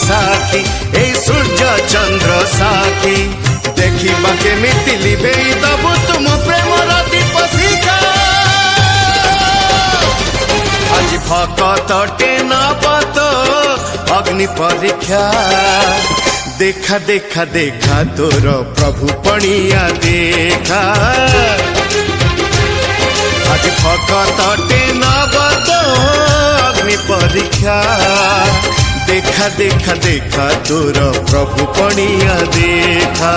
साखी ए सूर्य चंद्र साखी देखिबा केमिति लिभेई दबु तुम प्रेमर दीप शिखा आज भकतटे नबत अग्नि परीक्षा देखा देखा देखा तोर प्रभु पणिया देखा आज भकतटे नबत अग्नि परीक्षा देखा देखा देखा तोर प्रभु पणिया देखा।